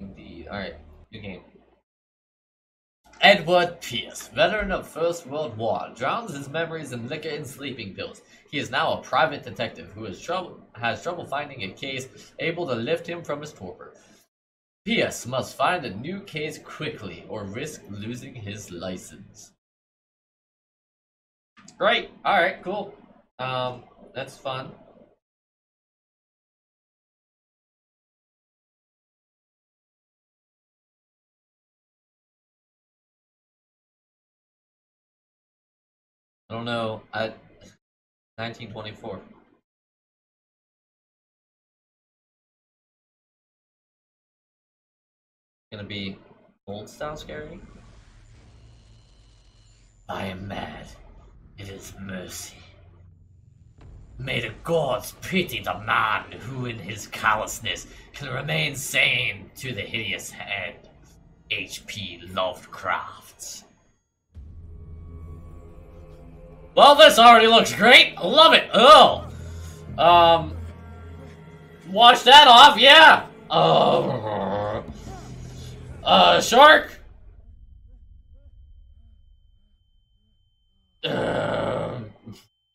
Indeed. Alright, new game. Edward Pierce, veteran of First World War, drowns his memories in liquor and sleeping pills. He is now a private detective who has trouble finding a case able to lift him from his torpor. Pierce must find a new case quickly or risk losing his license. Great. Alright, cool. That's fun. I don't know. 1924. Gonna be old style scary? I am mad. It is mercy. May the gods pity the man who in his callousness can remain sane to the hideous end. H.P. Lovecraft. Well, this already looks great. I love it. Oh. Wash that off, yeah. Shark.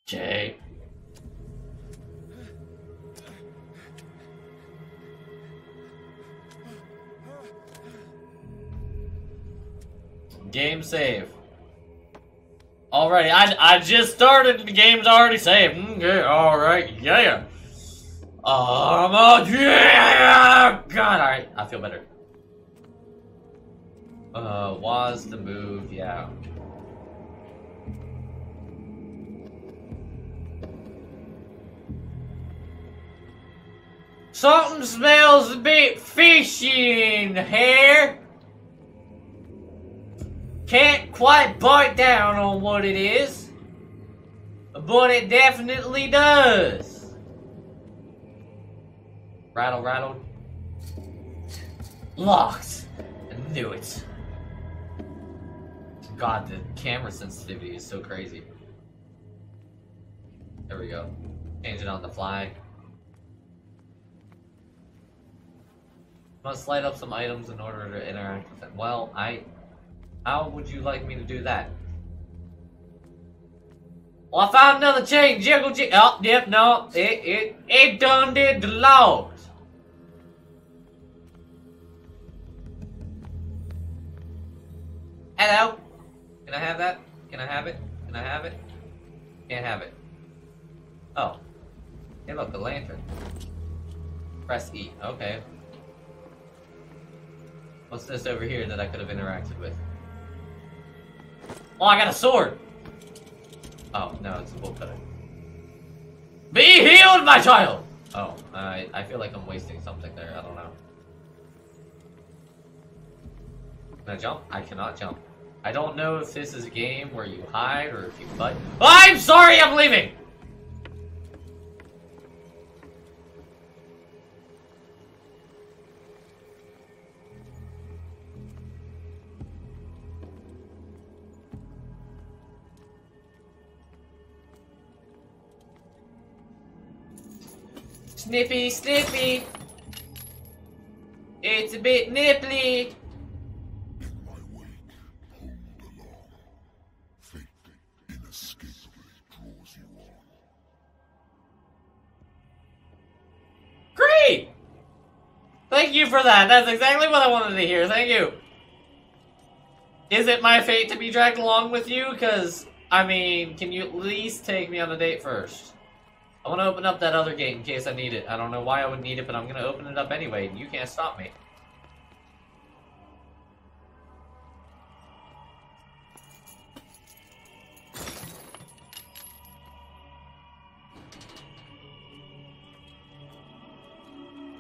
Okay. Game save. Alrighty, I just started. The game's already saved. Okay, alright, yeah. Yeah. God, alright, I feel better. Was the move, yeah. Something smells a bit fishy in here. Can't quite bite down on what it is, but it definitely does. Rattle, rattled. Locked. I knew it. God, the camera sensitivity is so crazy. There we go. Change it on the fly. Must light up some items in order to interact with it. Well, how would you like me to do that? Well, I found another chain. Jiggle, jiggle. Oh, yep, no. It done did the Lord. Hello. Can I have that? Can I have it? Can I have it? Can't have it. Oh. Hey, look, the lantern. Press E. Okay. What's this over here that I could have interacted with? Oh, I got a sword! Oh, no, it's a bolt cutter. Be healed, my child! Oh, I feel like I'm wasting something there. I don't know. Can I jump? I cannot jump. I don't know if this is a game where you hide or if you fight. I'm sorry, I'm leaving! Snippy, snippy. It's a bit nipply. In my wake, home belong. Fate inescapably draws you on. Great! Thank you for that. That's exactly what I wanted to hear. Thank you. Is it my fate to be dragged along with you? Because, I mean, can you at least take me on a date first? I want to open up that other gate in case I need it. I don't know why I would need it, but I'm going to open it up anyway, and you can't stop me.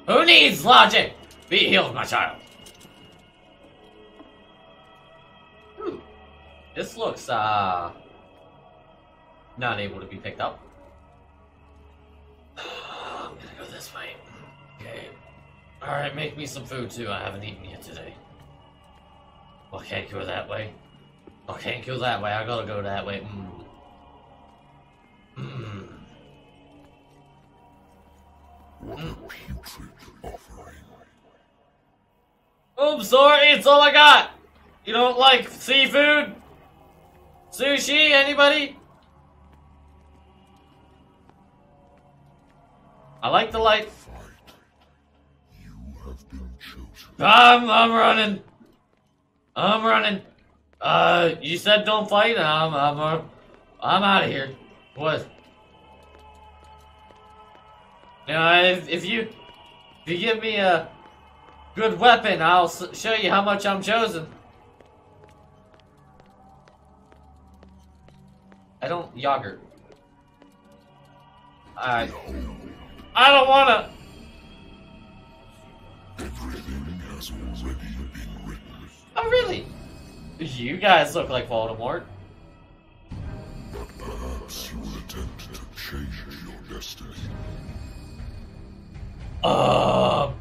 Who needs logic? Be healed, my child. Ooh. This looks, not able to be picked up. I'm gonna go this way. Okay. Alright, make me some food too. I haven't eaten yet today. Well, I can't go that way. I can't go that way. I gotta go that way. What a putrid offering. I'm sorry, it's all I got. You don't like seafood? Sushi? Anybody? I like the light. Fight. You have been chosen. I'm running. I'm running. You said don't fight. I'm out of here. What? You know, if you give me a good weapon, I'll show you how much I'm chosen. I don't yogurt. I don't wanna. Everything has already been written. Oh really? You guys look like Voldemort. But perhaps you will attempt to change your destiny. Ugh.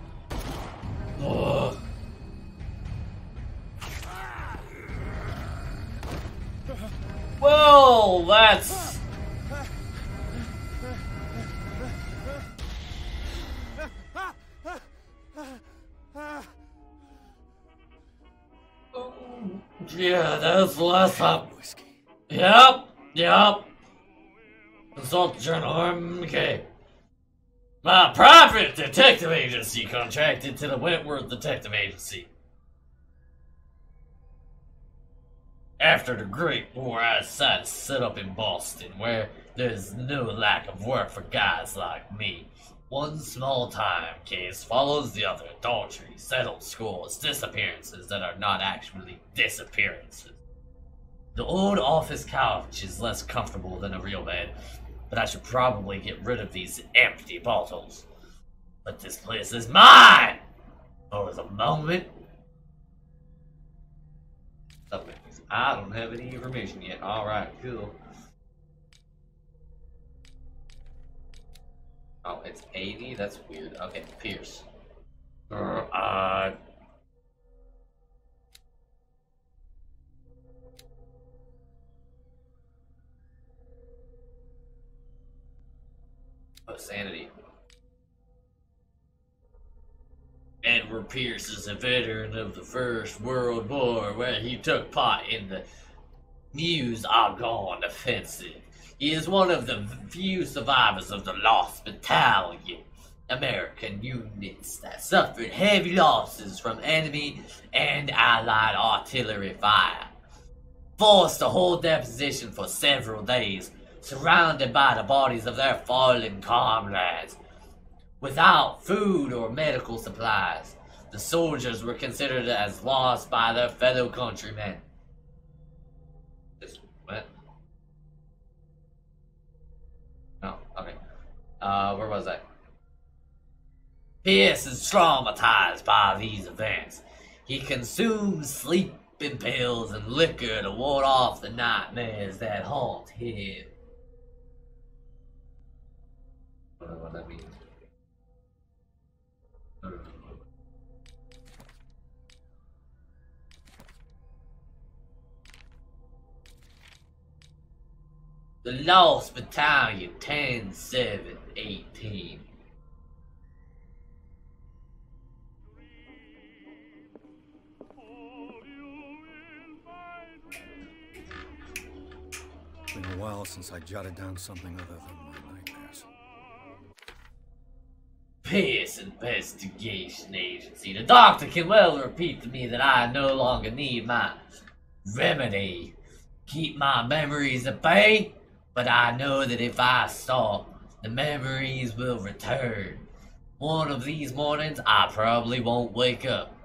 Well, that's... Yeah, that's the last time. Yep. Consult journal, okay. My private detective agency contracted to the Wentworth Detective Agency. After the Great War, I decided to set up in Boston, where there's no lack of work for guys like me. One small-time case follows the other. Adultery, settled scores, disappearances that are not actually disappearances. The old office couch is less comfortable than a real bed, but I should probably get rid of these empty bottles. But this place is mine! For the moment. I don't have any information yet. Alright, cool. Oh, it's 80? That's weird. Okay, Pierce. Oh, sanity. Edward Pierce is a veteran of the First World War, where he took part in the Meuse-Argonne offensive. He is one of the few survivors of the Lost Battalion, American units that suffered heavy losses from enemy and Allied artillery fire. Forced to hold their position for several days, surrounded by the bodies of their fallen comrades. Without food or medical supplies, the soldiers were considered as lost by their fellow countrymen. What? Oh, okay. Where was I? Pierce is traumatized by these events. He consumes sleeping pills and liquor to ward off the nightmares that haunt him. I don't know what that means. The Lost Battalion 10-7-18. Been a while since I jotted down something other than my nightmares. Pierce Investigation Agency. The doctor can well repeat to me that I no longer need my remedy. Keep my memories at bay, but I know that if I stop, the memories will return. One of these mornings, I probably won't wake up.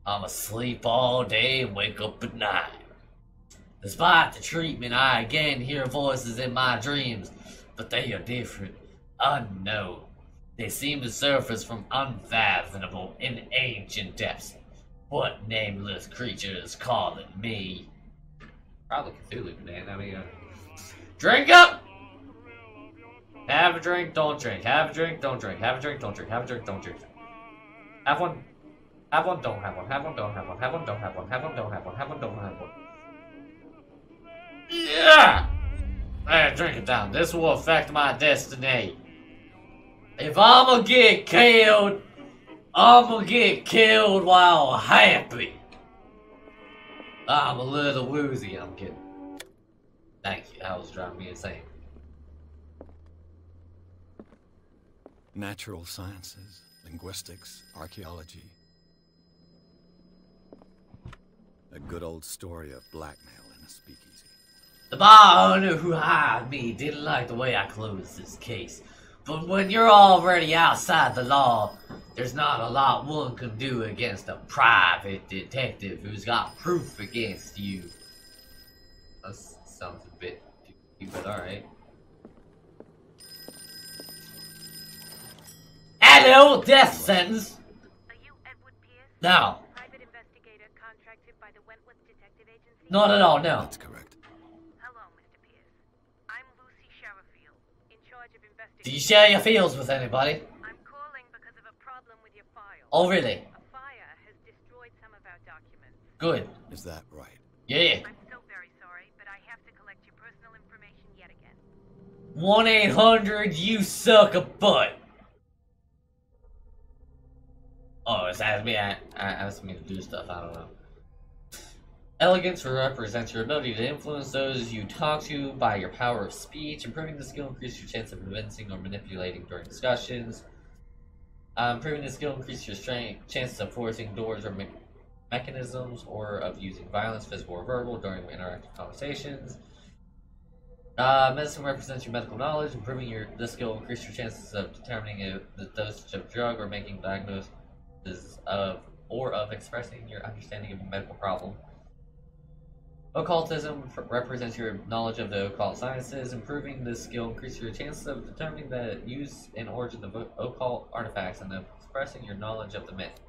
I'm asleep all day and wake up at night. Despite the treatment, I again hear voices in my dreams, but they are different, unknown. They seem to surface from unfathomable and ancient depths. What nameless creature is calling me? Probably Cthulhu, man. I mean, drink up! Have a drink, don't drink. Have a drink, don't drink. Have a drink, don't drink. Have a drink, don't drink. Have one. Have one, don't have one. Have one, don't have one. Have one, don't have one. Have one, don't have one. Have one, don't have one. Yeah! Alright, drink it down. This will affect my destiny. If I'ma get killed, I'm gonna get killed while happy. I'm a little woozy, I'm kidding. Thank you, that was driving me insane. Natural sciences, linguistics, archaeology. A good old story of blackmail in a speakeasy. The bar owner who hired me didn't like the way I closed this case. But when you're already outside the law, there's not a lot one can do against a private detective who's got proof against you. That sounds a bit deep, but alright. Hello, death sentence! Are you Edward Pierce? No. Private investigator contracted by the Wentworth Detective Agency? Not at all, no. That's correct. Hello, Mr. Pierce. I'm Lucy Sherifield, in charge of investigating. Do you share your feels with anybody? I'm calling because of a problem with your file. Oh, really? A fire has destroyed some of our documents. Good. Is that right? Yeah. I'm so very sorry, but I have to collect your personal information yet again. 1-800 you suck a butt. Oh, it's asked me to do stuff, I don't know. Elegance represents your ability to influence those you talk to by your power of speech. Improving the skill increases your chance of convincing or manipulating during discussions. Improving the skill increases your chances of forcing doors or mechanisms, or of using violence, physical or verbal, during interactive conversations. Medicine represents your medical knowledge. Improving the skill increases your chances of determining the dosage of drug or making diagnoses of expressing your understanding of a medical problem. Occultism represents your knowledge of the occult sciences. Improving this skill increases your chances of determining the use and origin of occult artifacts and expressing your knowledge of the myth.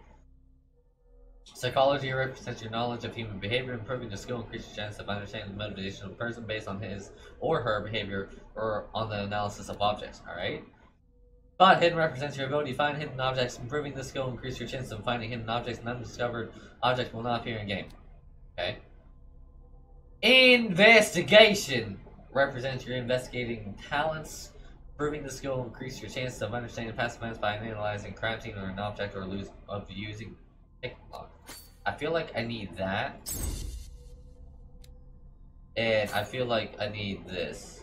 Psychology represents your knowledge of human behavior. Improving the skill increases your chance of understanding the motivation of a person based on his or her behavior or on the analysis of objects. Alright? Spot hidden represents your ability to find hidden objects. Improving this skill increases your chances of finding hidden objects, and undiscovered objects will not appear in game. Okay? Investigation represents your investigating talents. Improving the skill increases your chances of understanding past events by analyzing crime scene or an object, or of using technology. I feel like I need that. And I feel like I need this.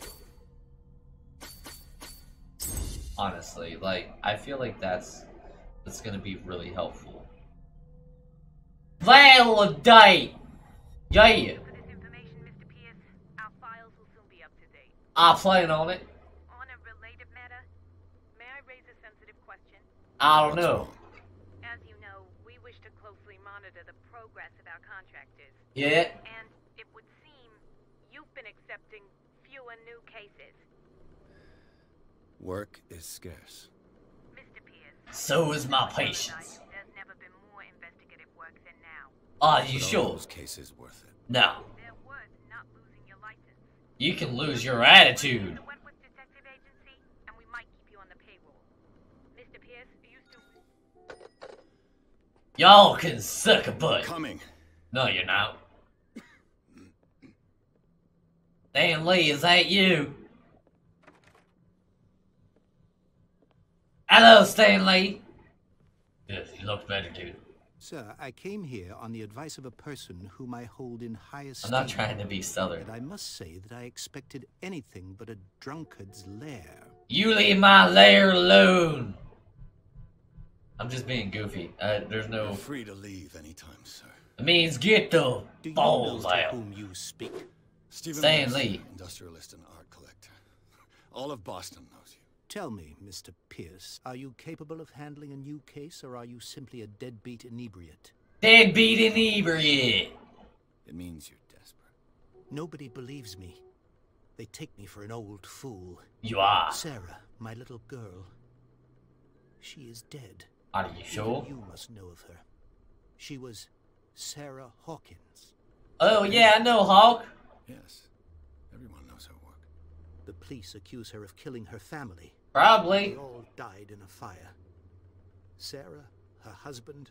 Honestly, like, I feel like that's gonna be really helpful. Validate! Yeah! For this information, Mr. Pierce, our files will soon be up to date. I plan on it. On a related matter, may I raise a sensitive question? I don't know. As you know, we wish to closely monitor the progress of our contractors. Yeah? And it would seem you've been accepting fewer new cases. Work is scarce. Mr. Pierce. So is my patience. There's never been more investigative work than now. Are you But are sure? those cases worth it? No. They're worth not losing your license. You can lose your attitude. The Wentworth Detective Agency, and we might keep you on the payroll. Mr. Pierce, you still... Y'all can suck a butt. Coming. No, you're not. Dan Lee, is that you? Hello, Stanley. Yes, you look better, dude. Sir, I came here on the advice of a person whom I hold in high I'm esteem. not trying to be southern. And I must say that I expected anything but a drunkard's lair. You leave my lair alone. I'm just being goofy. There's no... You're free to leave anytime, sir. It means get the Do you balls know to out. whom you speak? Stephen Stan West, Lee. industrialist and art collector. All of Boston knows you. Tell me, Mr. Pierce, are you capable of handling a new case, or are you simply a deadbeat inebriate? Deadbeat inebriate. It means you're desperate. Nobody believes me. They take me for an old fool. You are. Sarah, my little girl, she is dead. Are you sure? Even you must know of her. She was Sarah Hawkins. Oh, yeah, I know, Hawk. Yes. Everyone knows her work. The police accuse her of killing her family. Probably. They all died in a fire. Sarah, her husband,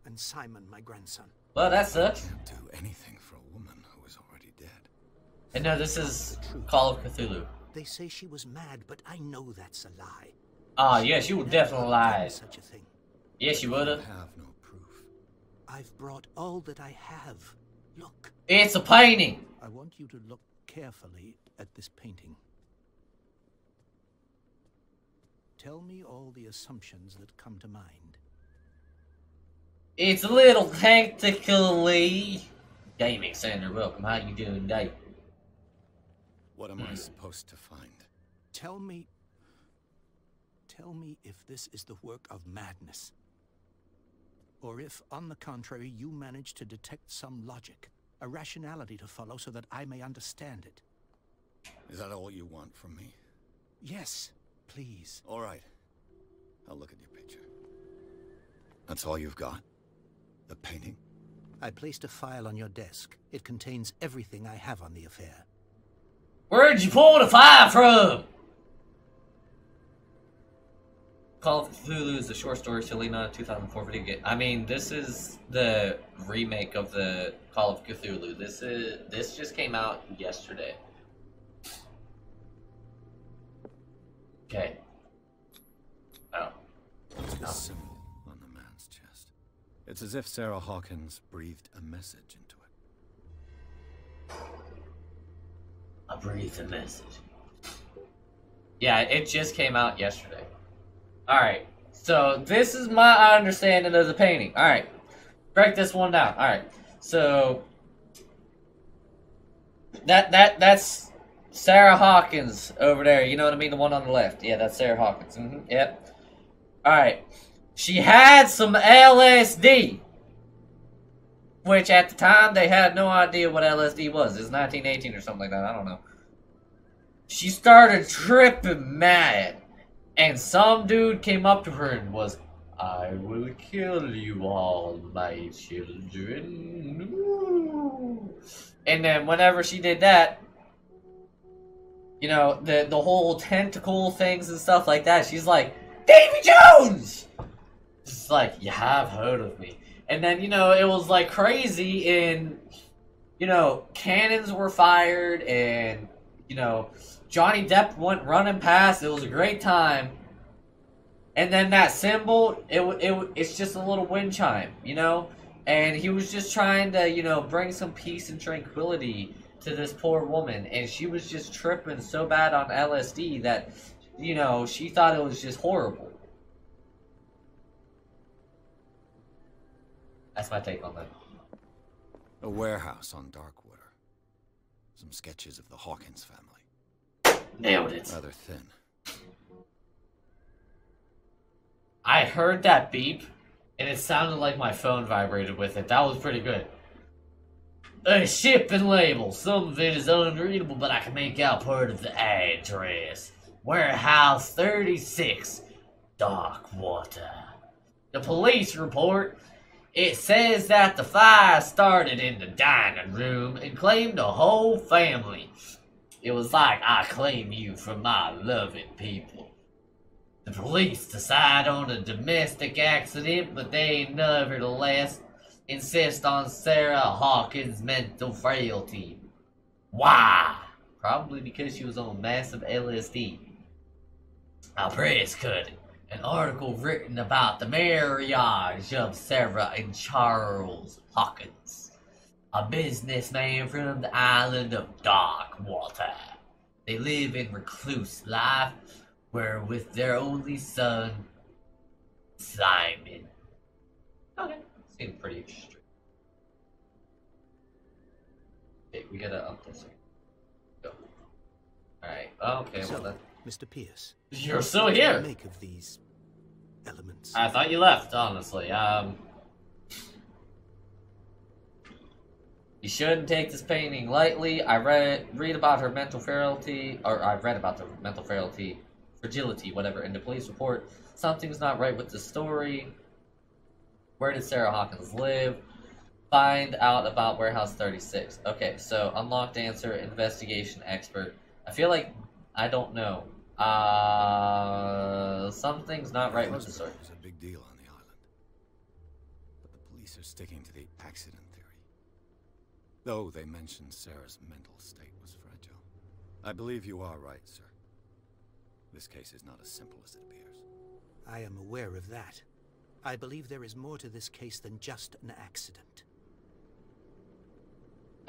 and Simon, my grandson. Well, that sucks. Can't do anything for a woman who is already dead. And no, this is Call of Cthulhu. They say she was mad, but I know that's a lie. Ah, yes, you She definitely never done lied. such a thing. Yes, you would've. I have no proof. I've brought all that I have. Look. It's a painting. I want you to look carefully at this painting. Tell me all the assumptions that come to mind. It's a little tactically. Gaming Center, welcome. How you doing today? What am I supposed to find? Tell me if this is the work of madness. Or if, on the contrary, you manage to detect some logic, a rationality to follow so that I may understand it. Is that all you want from me? Yes, please. All right. I'll look at your picture. That's all you've got? The painting? I placed a file on your desk. It contains everything I have on the affair. Where'd you pull the file from? Call of Cthulu is a short story Selena 2004 video game. I mean, this is the remake of the Call of Cthulhu. This just came out yesterday. Okay. Oh. A symbol on the man's chest. It's as if Sarah Hawkins breathed a message into it. I breathed a message. Yeah, it just came out yesterday. Alright, so this is my understanding of the painting. Alright, break this one down. Alright, so that's Sarah Hawkins over there. You know what I mean? The one on the left. Yeah, that's Sarah Hawkins. Yep. Alright, she had some LSD, which at the time they had no idea what LSD was. It's 1918 or something like that. I don't know. She started tripping mad. And some dude came up to her and was, I will kill you all, my children. And then whenever she did that, you know, the whole tentacle things and stuff like that, she's like, Davy Jones! Just like, you have heard of me. And then, you know, it was like crazy and, you know, cannons were fired and, you know, Johnny Depp went running past. It was a great time. And then that symbol, it's just a little wind chime, you know? And he was just trying to, you know, bring some peace and tranquility to this poor woman. And she was just tripping so bad on LSD that, you know, she thought it was just horrible. That's my take on that. A warehouse on Darkwater. Some sketches of the Hawkins family. Nailed it. Rather thin. I heard that beep, and it sounded like my phone vibrated with it. That was pretty good. A shipping label. Some of it is unreadable, but I can make out part of the address. Warehouse 36, Darkwater. The police report, it says that the fire started in the dining room and claimed the whole family. It was like, I claim you from my loving people. The police decide on a domestic accident, but they nevertheless insist on Sarah Hawkins' mental frailty. Why? Probably because she was on massive LSD. A press cutting. An article written about the marriage of Sarah and Charles Hawkins, a businessman from the island of Darkwater. They live in recluse life, where with their only son, Simon. Okay, seems pretty interesting. Okay, we gotta up this. Go. Alright, okay, So, well then. Mr. Pierce, You're still what do you here! make of these elements? I thought you left, honestly. You shouldn't take this painting lightly. I read about her mental frailty, or I read about the mental frailty, fragility, whatever, in the police report. Something's not right with the story. Where did Sarah Hawkins live? Find out about Warehouse 36. Okay, so unlocked answer, investigation expert. I feel like I don't know. Something's not right with the story. It was a big deal on the island. But the police are sticking to the accident theory. Though they mentioned Sarah's mental state was fragile. I believe you are right, sir. This case is not as simple as it appears. I am aware of that. I believe there is more to this case than just an accident.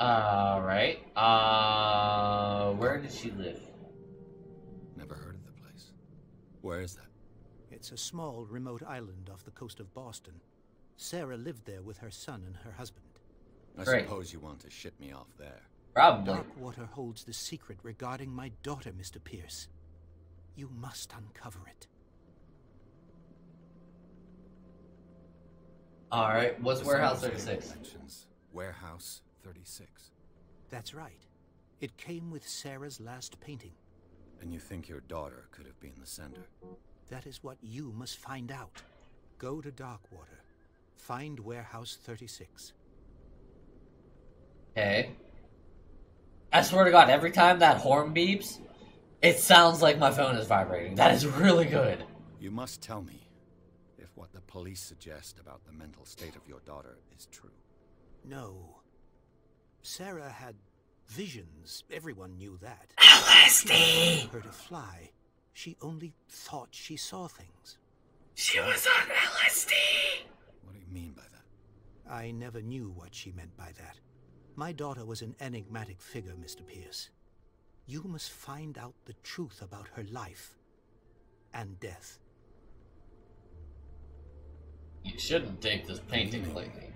Alright. Where did she live? Never heard of the place. Where is that? It's a small, remote island off the coast of Boston. Sarah lived there with her son and her husband. I Great. suppose you want to ship me off there. Probably. Darkwater holds the secret regarding my daughter, Mr. Pierce. You must uncover it. Alright, what's The Warehouse cemetery 36? mentions Warehouse 36. That's right. It came with Sarah's last painting. And you think your daughter could have been the sender? That is what you must find out. Go to Darkwater. Find Warehouse 36. Okay. I swear to God, every time that horn beeps, it sounds like my phone is vibrating. That is really good. You must tell me if what the police suggest about the mental state of your daughter is true. No. Sarah had visions. Everyone knew that. LSD! Her to fly. She only thought she saw things. She was on LSD! What do you mean by that? I never knew what she meant by that. My daughter was an enigmatic figure, Mr. Pierce. You must find out the truth about her life and death. You shouldn't take this painting Meaning lately.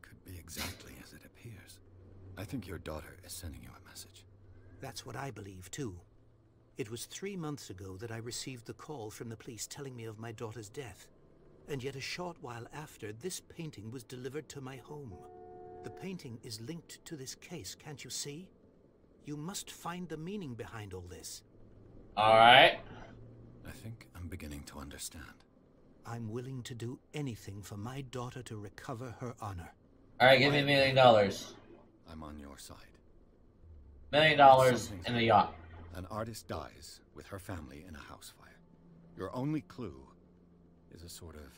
could be exactly as it appears. I think your daughter is sending you a message. That's what I believe, too. It was 3 months ago that I received the call from the police telling me of my daughter's death. And yet a short while after, this painting was delivered to my home. The painting is linked to this case, can't you see? You must find the meaning behind all this. Alright. I think I'm beginning to understand. I'm willing to do anything for my daughter to recover her honor. Alright, give me $1 million. $1 I'm on your side. million in a yacht. An artist dies with her family in a house fire. Your only clue is a sort of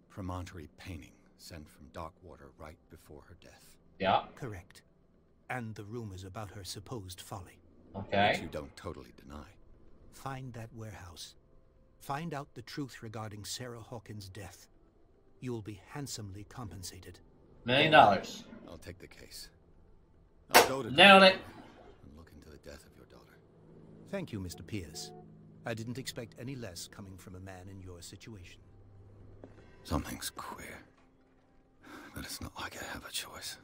promontory painting sent from Darkwater right before her death. Yeah. Correct. And the rumors about her supposed folly. Which Okay. you don't totally deny. Find that warehouse. Find out the truth regarding Sarah Hawkins' death. You'll be handsomely compensated. $1 million. I'll take the case. I'll go to Nailed it. and look into the death of your daughter. Thank you, Mr. Pierce. I didn't expect any less coming from a man in your situation. Something's queer. But it's not like I have a choice.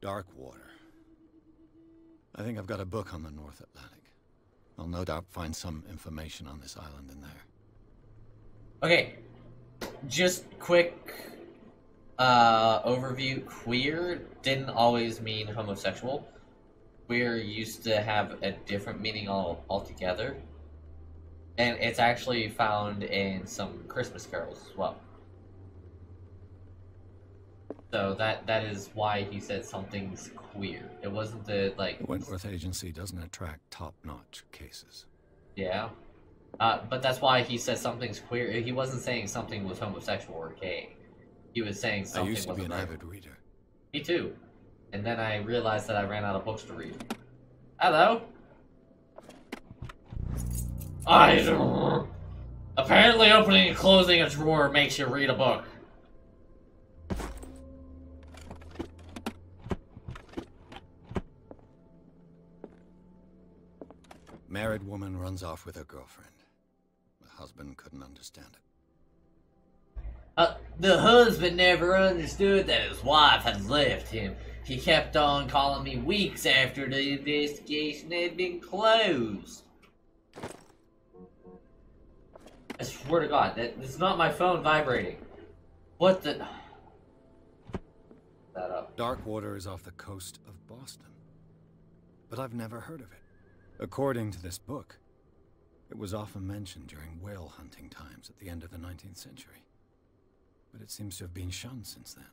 Darkwater. I think I've got a book on the North Atlantic. I'll no doubt find some information on this island in there. Okay. Just quick overview. Queer didn't always mean homosexual. Queer used to have a different meaning altogether. And it's actually found in some Christmas carols as well. So that is why he said something's queer. It wasn't the, like... The Wentworth Agency doesn't attract top-notch cases. Yeah. But that's why he said something's queer. He wasn't saying something was homosexual or gay. He was saying I something used to be an wasn't right. avid reader. Me too. And then I realized that I ran out of books to read. Hello? Apparently opening and closing a drawer makes you read a book. Married woman runs off with her girlfriend. The husband couldn't understand it. The husband never understood that his wife had left him. He kept on calling me weeks after the investigation had been closed. I swear to God, it's not my phone vibrating. What the... That up. Darkwater is off the coast of Boston. But I've never heard of it. According to this book, it was often mentioned during whale hunting times at the end of the 19th century. But it seems to have been shunned since then.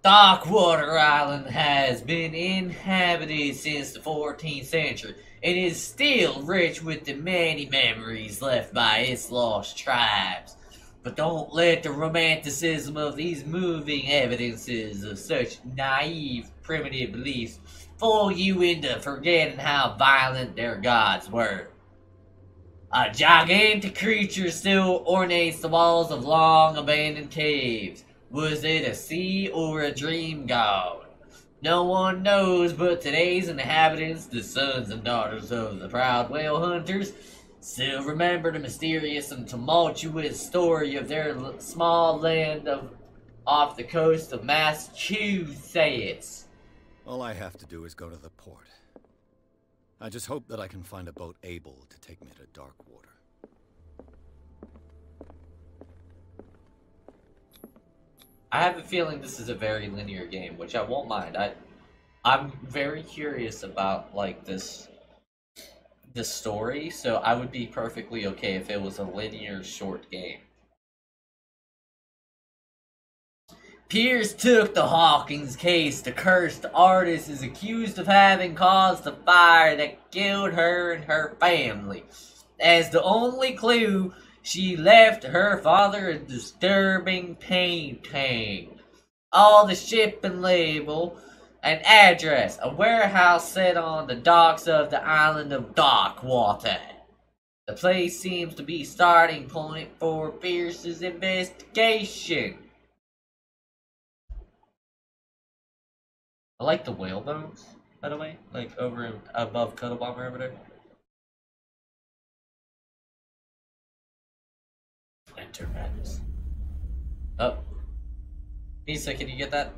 Darkwater Island has been inhabited since the 14th century and is still rich with the many memories left by its lost tribes. But don't let the romanticism of these moving evidences of such naive, primitive beliefs fool you into forgetting how violent their gods were. A gigantic creature still ornates the walls of long abandoned caves. Was it a sea or a dream god? No one knows, but today's inhabitants, the sons and daughters of the proud whale hunters, still remember the mysterious and tumultuous story of their small land off the coast of Massachusetts. All I have to do is go to the port. I just hope that I can find a boat able to take me to dark water. I have a feeling this is a very linear game, which I won't mind. I'm very curious about like this story, so I would be perfectly okay if it was a linear short game. Pierce took the Hawkins case. The cursed artist is accused of having caused the fire that killed her and her family. As the only clue, she left her father a disturbing painting. All the shipping label, an address, a warehouse set on the docks of the island of Darkwater. The place seems to be starting point for Pierce's investigation. I like the whale bones, by the way, like over above Cuddle Bomber over there. Enter madness. Oh. Misa, can you get that?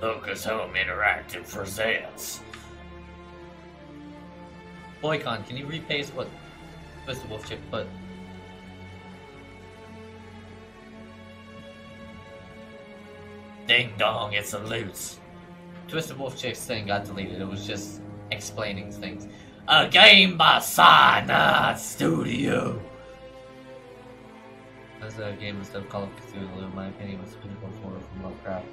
Focus Home Interactive presents. Boycon, can you repaste what Mr. Wolfchip put? Ding dong, it's a loose. Twisted Wolfchick's thing got deleted. It was just explaining things. A game by Cyanide Studio. As a game instead of Call of Cthulhu, in my opinion, was pinnacle horror from Lovecraft.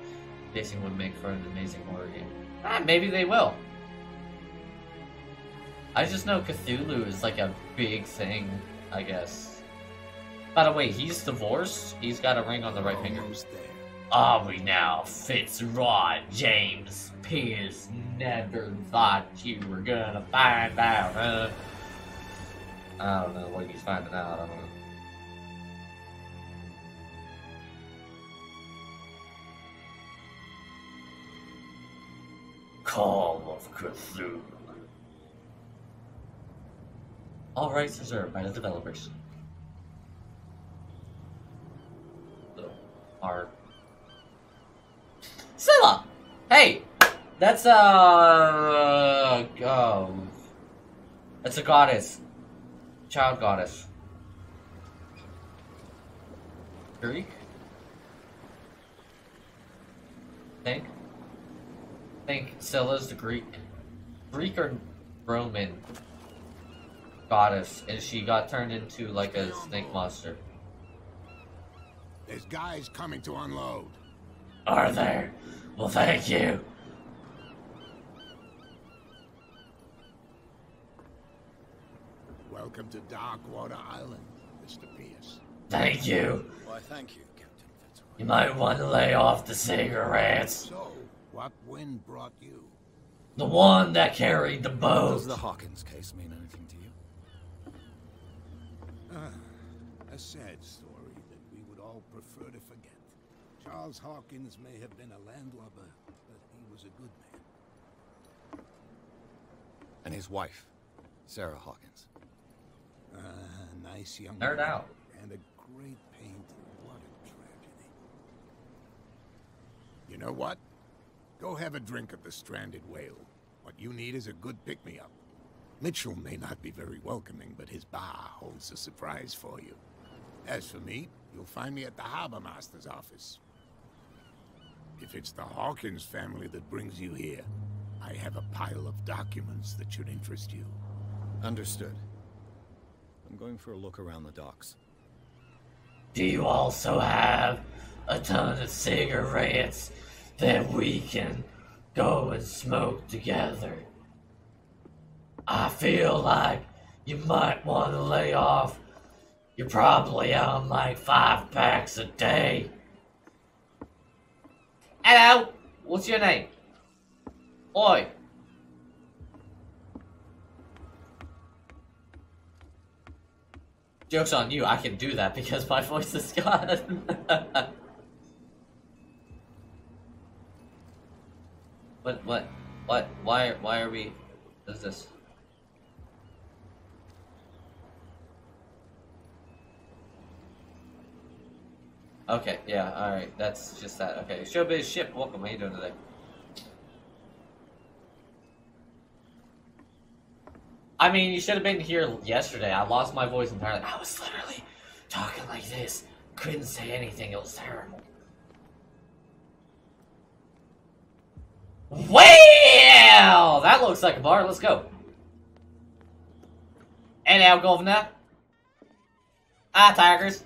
Facing would make for an amazing horror game. Maybe they will. I just know Cthulhu is like a big thing, I guess. By the way, he's divorced. He's got a ring on the right finger. Are we now, Fitzroy James Pierce? Never thought you were gonna find out, huh? I don't know what he's finding out. I don't know. Call of Cthulhu. All rights reserved by the developers. So, our Scylla! Hey! That's that's a goddess. Child goddess. Greek? Think Scylla's the Greek or Roman goddess, and she got turned into like a snake monster. There's guys coming to unload. Are there? Well, thank you. Welcome to Darkwater Island, Mr. Pierce. Thank you. Why, thank you, Captain Fitzroy. You might want to lay off the cigarettes. So, what wind brought you? The one that carried the boat. Does the Hawkins case mean anything to you? A sad story that we would all prefer to forget. Charles Hawkins may have been a landlubber, but he was a good man. And his wife, Sarah Hawkins. Nice young Nerd woman, out. and a great painter. What a tragedy. You know what? Go have a drink at the Stranded Whale. What you need is a good pick-me-up. Mitchell may not be very welcoming, but his bar holds a surprise for you. As for me, you'll find me at the Harbor Master's office. If it's the Hawkins family that brings you here, I have a pile of documents that should interest you. Understood. I'm going for a look around the docks. Do you also have a ton of cigarettes that we can go and smoke together? I feel like you might want to lay off. You're probably on like 5 packs a day. Hello, what's your name? Oi. Joke's on you, I can do that because my voice is gone. What, why are we, what is this? Okay, yeah, alright, that's just that. Okay, Showbiz Ship, welcome, how you doing today? I mean, you should have been here yesterday. I lost my voice entirely. I was literally talking like this. Couldn't say anything, it was terrible. Well, that looks like a bar, let's go. And now, Governor. Hi, Tigers.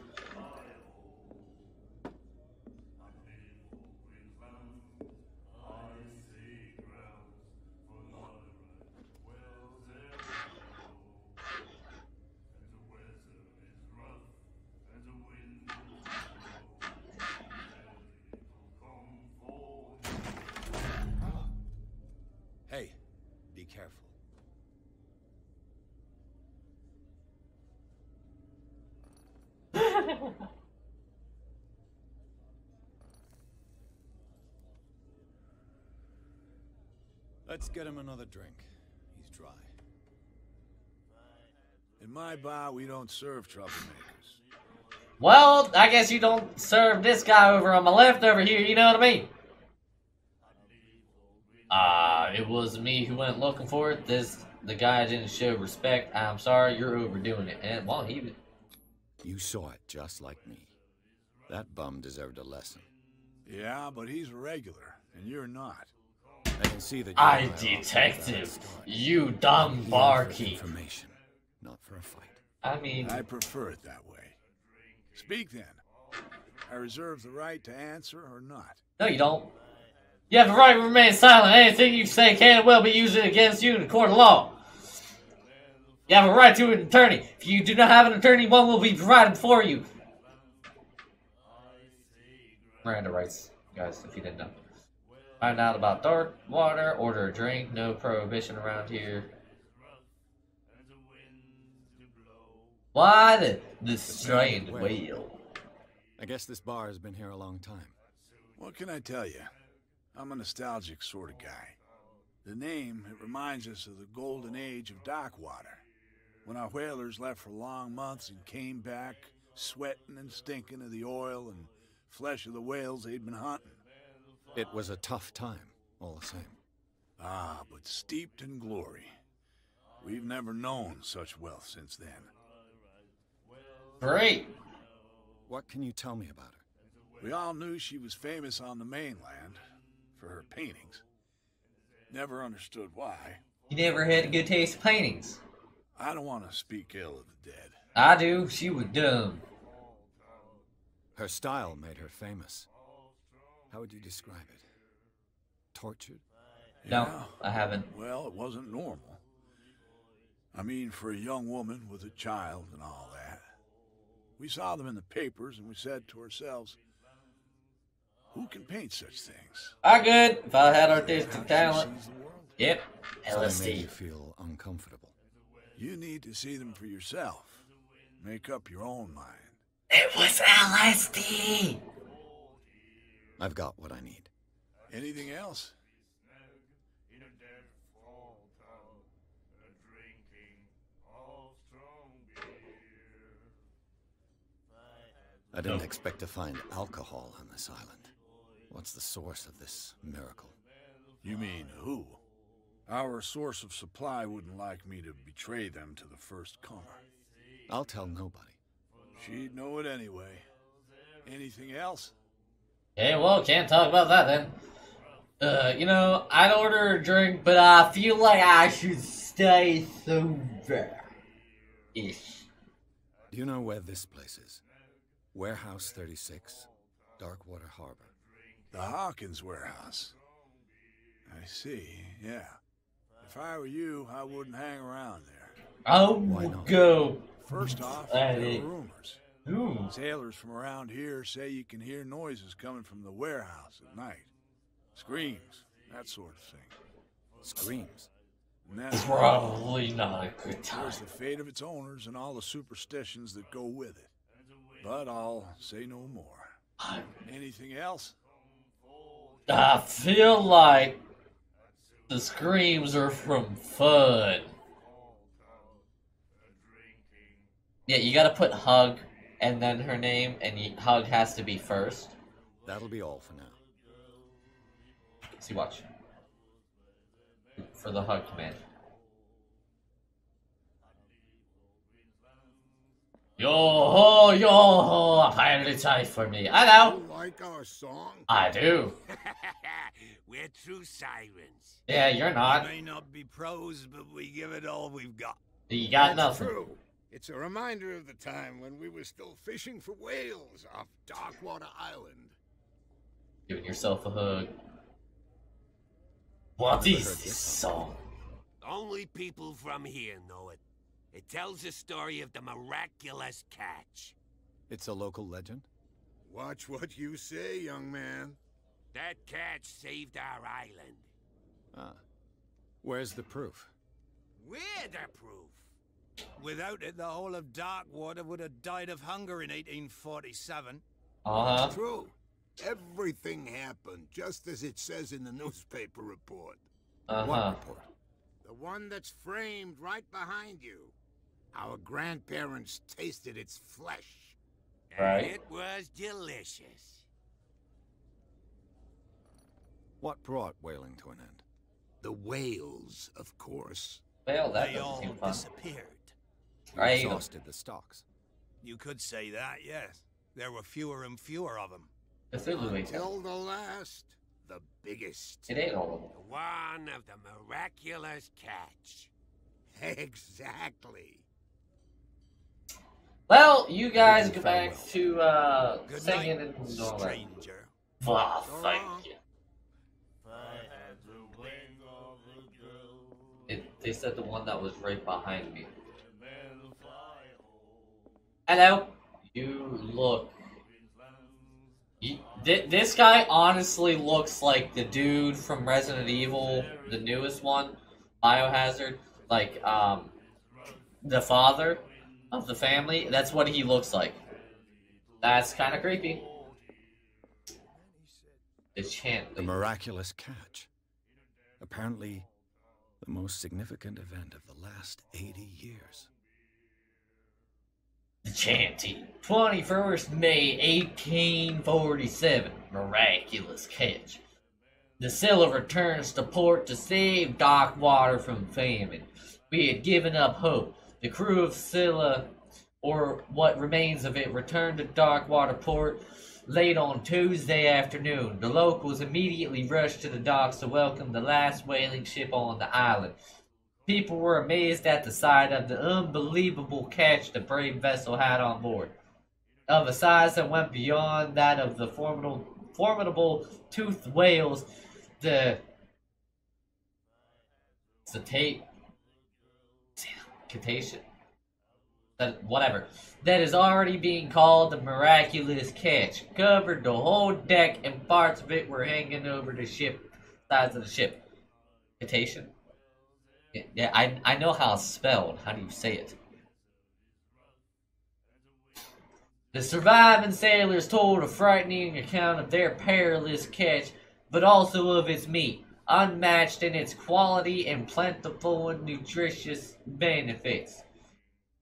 Hey, be careful. Let's get him another drink. He's dry. In my bar, we don't serve troublemakers. Well, I guess you don't serve this guy over on my left over here, you know what I mean? It was me who went looking for it. The guy didn't show respect. I'm sorry, you're overdoing it. And, well, You saw it just like me. That bum deserved a lesson. Yeah, but he's a regular, and you're not. I can see that I detective, you dumb barkeep. Information, not for a fight. I mean, I prefer it that way. Speak then. I reserve the right to answer or not. no you don't. You have the right to remain silent. Anything you say can and will be used against you in a court of law. You have a right to an attorney. If you do not have an attorney, one will be provided for you. Miranda rights, guys, if you didn't know. Find out about dark water, order a drink, no prohibition around here. Why the strained whale? I guess this bar has been here a long time. What can I tell you? I'm a nostalgic sort of guy. The name, it reminds us of the golden age of dock water. When our whalers left for long months and came back, sweating and stinking of the oil and flesh of the whales they'd been hunting. It was a tough time, all the same. Ah, but steeped in glory. We've never known such wealth since then. Great. What can you tell me about her? We all knew she was famous on the mainland for her paintings. Never understood why. You never had a good taste of paintings. I don't want to speak ill of the dead. I do. She was dumb. Her style made her famous. How would you describe it? Tortured? No, Yeah. I haven't. Well, it wasn't normal. I mean, for a young woman with a child and all that. We saw them in the papers and we said to ourselves, who can paint such things? I could if I had artistic How she talent. sees the world. Yep. So they made you LSD. feel uncomfortable. You need to see them for yourself. Make up your own mind. It was LSD. I've got what I need. Anything else? I didn't expect to find alcohol on this island. What's the source of this miracle? You mean who? Our source of supply wouldn't like me to betray them to the first comer. I'll tell nobody. She'd know it anyway. Anything else? Okay, well, can't talk about that then. You know, I'd order a drink, but I feel like I should stay sober. Ish. Do you know where this place is? Warehouse 36, Darkwater Harbor. The Hawkins warehouse. I see, yeah. If I were you, I wouldn't hang around there. I Why will not? go. First off, That there is- are rumors. Ooh. Sailors from around here say you can hear noises coming from the warehouse at night. Screams, that sort of thing. Screams. And that's Probably not a good time. there's the fate of its owners and all the superstitions that go with it. But I'll say no more. Anything else? I feel like the screams are from Fud. Yeah, you gotta put Hug and then her name, and Hug has to be first. That'll be all for now. See, watch. For the Hug command. Yo ho, apparently for me. Hello. You like our song? I do. We're true sirens. Yeah, you're not. May not be pros, but we give it all we've got. You got That's nothing. true. It's a reminder of the time when we were still fishing for whales off Darkwater Island. Giving yourself a hug. What Never is heard this this song? Only people from here know it. It tells the story of the miraculous catch. It's a local legend? Watch what you say, young man. That catch saved our island. Ah. Where's the proof? We're the proof. Without it, the whole of Darkwater would have died of hunger in 1847. Uh-huh. True. Everything happened just as it says in the newspaper report. What Uh-huh. report? The one that's framed right behind you. Our grandparents tasted its flesh. And Right. it was delicious. What brought whaling to an end? The whales, of course. Well, that They doesn't all seem fun. disappeared. You Right. exhausted the stocks. You could say that, yes. There were fewer and fewer of them. Cthulu ain't that. Till the last, the biggest. It ain't all of them. The one of the miraculous catch. Exactly. Well, you guys go Farewell. back to Good singing night, and all that. stranger. Wow, thank you. They said the one that was right behind me. Hello. You look. This guy honestly looks like the dude from Resident Evil, the newest one, Biohazard. Like, the father of the family. That's what he looks like. That's kind of creepy. The chant. The miraculous catch. Apparently, the most significant event of the last 80 years. The chanting. 21st May 1847. Miraculous catch. The Scylla returns to port to save Darkwater from famine. We had given up hope. The crew of Scylla, or what remains of it, returned to Darkwater port late on Tuesday afternoon. The locals immediately rushed to the docks to welcome the last whaling ship on the island. People were amazed at the sight of the unbelievable catch the brave vessel had on board, of a size that went beyond that of the formidable toothed whales, the cetacean, that is already being called the miraculous catch. Covered the whole deck, and parts of it were hanging over the sides of the ship. Cetacean? Yeah, I know how it's spelled. How do you say it? The surviving sailors told a frightening account of their perilous catch, but also of its meat, unmatched in its quality and plentiful and nutritious benefits.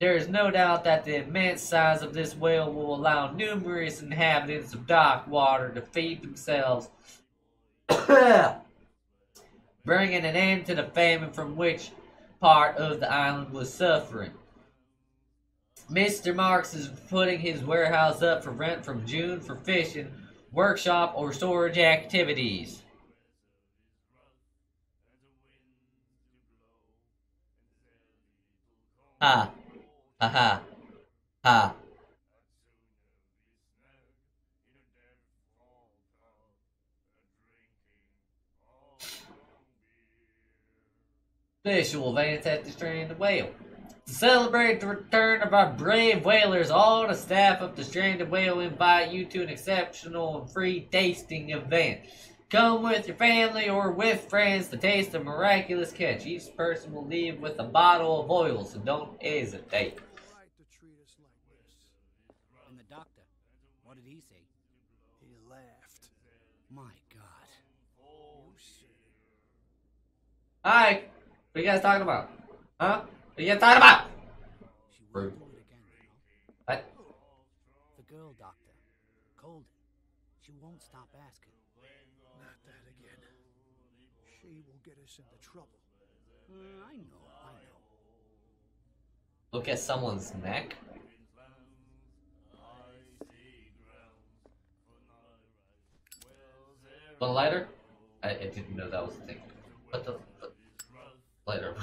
There is no doubt that the immense size of this whale will allow numerous inhabitants of Darkwater to feed themselves, bringing an end to the famine from which part of the island was suffering. Mr. Marks is putting his warehouse up for rent from June for fishing, workshop, or storage activities. Ha. Ha ha. Ha. Visual fantastic stranded whale. To celebrate the return of our brave whalers, all the staff of the Stranded Whale invite you to an exceptional and free tasting event. Come with your family or with friends to taste a miraculous catch. Each person will leave with a bottle of oil, so don't hesitate. Right to treat us like this. And the doctor, what did he say? He laughed. My God. Hi, what are you guys talking about? Huh? What are you guys talking about? She won't do it again, you know? What? The girl doctor, Colden. She won't stop asking. Not that again. She will get us into trouble. I know. Look at someone's neck. Want a lighter? I didn't know that was a thing. What the? Lighter.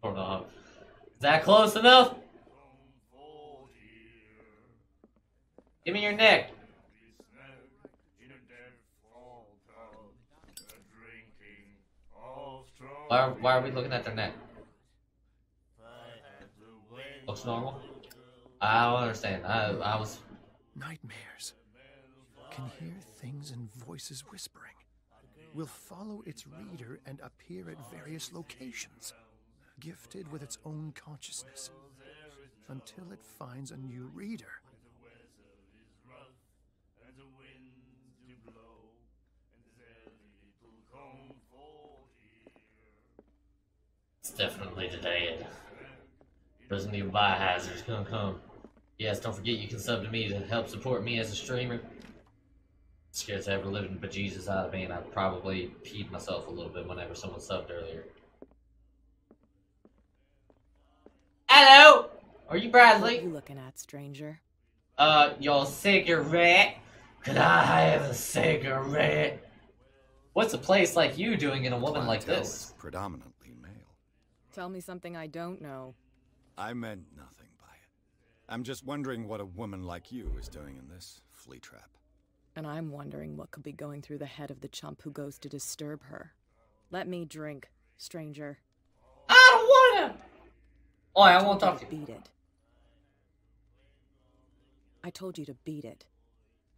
Hold on. Is that close enough? Give me your neck. Why are we looking at their neck? Looks normal? I don't understand. I was... Nightmares. Can hear things and voices whispering. Will follow its reader and appear at various locations, gifted with its own consciousness, until it finds a new reader. It's definitely the dead. Doesn't even biohazard's gonna come. Yes, don't forget you can sub to me to help support me as a streamer. Scares the ever living bejesus out of me, and I probably peed myself a little bit whenever someone subbed earlier. Hello! Are you Bradley? What are you looking at, stranger? Your cigarette? Could I have a cigarette? What's a place like you doing in a woman like Clientele this? is predominantly male. Tell me something I don't know. I meant nothing by it. I'm just wondering what a woman like you is doing in this flea trap. And I'm wondering what could be going through the head of the chump who goes to disturb her. Let me drink, stranger. I don't wanna! Oh, I won't talk to you. Beat it. I told you to beat it.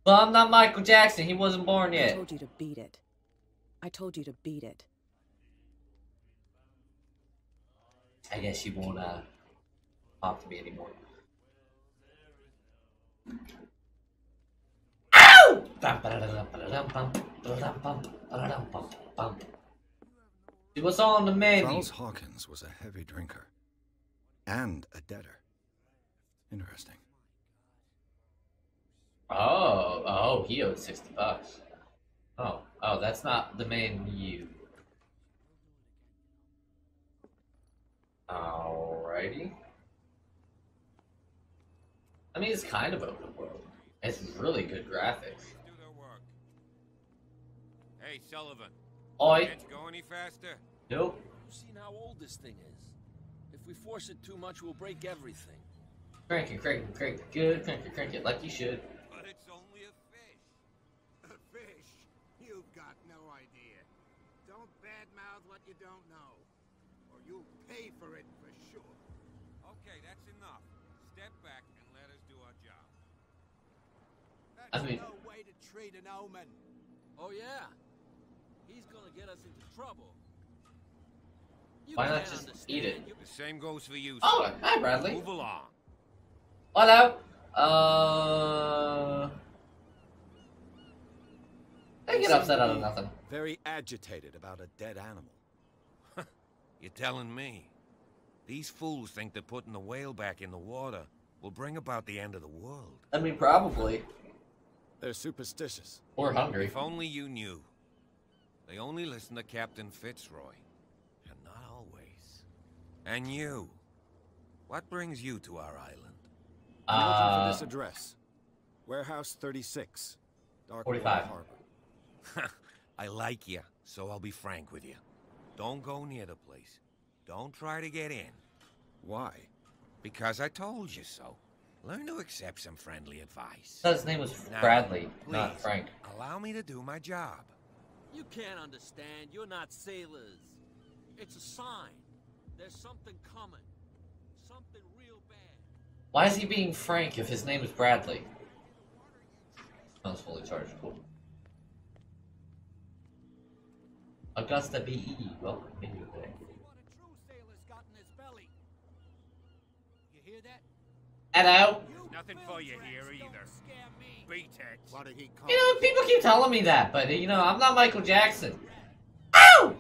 Well, I'm not Michael Jackson. He wasn't born I yet. told you to beat it. I told you to beat it. I guess you won't, talk to me anymore. Ow! See what's on the menu? Charles Hawkins was a heavy drinker. And a debtor. Interesting. Oh, he owed $60. Oh, that's not the menu. Alrighty. I mean, it's kind of open world. It's really good graphics. Do their work. Hey, Sullivan. Oi. Can't you go any faster? Nope. You've seen how old this thing is. If we force it too much, we'll break everything. Crank it. Good, crank it like you should. But it's only a fish. A fish? You've got no idea. Don't badmouth what you don't know, or you'll pay for it for sure. Okay, that's enough. Step back and let us do our job. I mean, No way to treat an omen. Oh, yeah? He's gonna get us into trouble. You why not can't just understand. eat it? The same goes for you. Oh, son. hi, Bradley. Move along. Hello. I get upset out of nothing. Very agitated about a dead animal. You're telling me? These fools think that putting the whale back in the water will bring about the end of the world. I mean, probably. They're superstitious. Or hungry. If only you knew. They only listen to Captain Fitzroy. And not always. And you. What brings you to our island? I'm looking for this address. Warehouse 36. Dark 45. Harbor. I like you, so I'll be frank with you. Don't go near the place. Don't try to get in. Why? Because I told you so. Learn to accept some friendly advice. His name was Now, Bradley, not please, Frank. allow me to do my job. You can't understand. You're not sailors. It's a sign. There's something coming. Something real bad. Why is he being Frank if his name is Bradley? Smells fully charged. Cool. Augusta B.E. Welcome to you today. What a true sailor's got in his belly. You hear that? Hello? Nothing for you here either. Beat it. What did he call You know, people keep telling me that, but you know, I'm not Michael Jackson. Ow!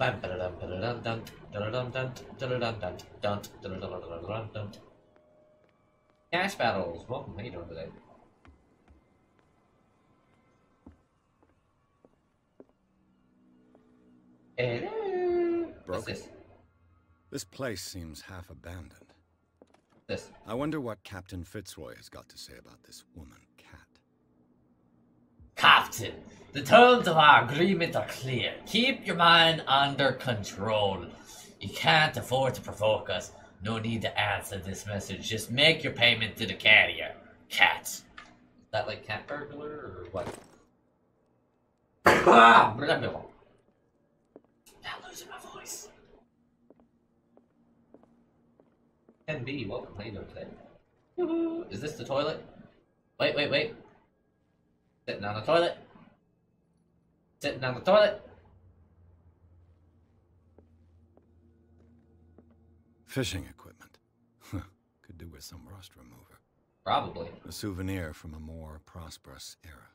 Cash battles. Welcome. How you doing today? Hello. What's Broken. this? This place seems half abandoned. This. I wonder what Captain Fitzroy has got to say about this woman, Cat. Captain, the terms of our agreement are clear. Keep your mind under control. You can't afford to provoke us. No need to answer this message. Just make your payment to the carrier. Cat. Is that like cat burglar or what? Now losing my voice. NB, welcome. How you doing today? Woohoo. Is this the toilet? Wait. Sitting on the toilet. Sitting on the toilet. Fishing equipment. Could do with some rust remover. Probably. A souvenir from a more prosperous era.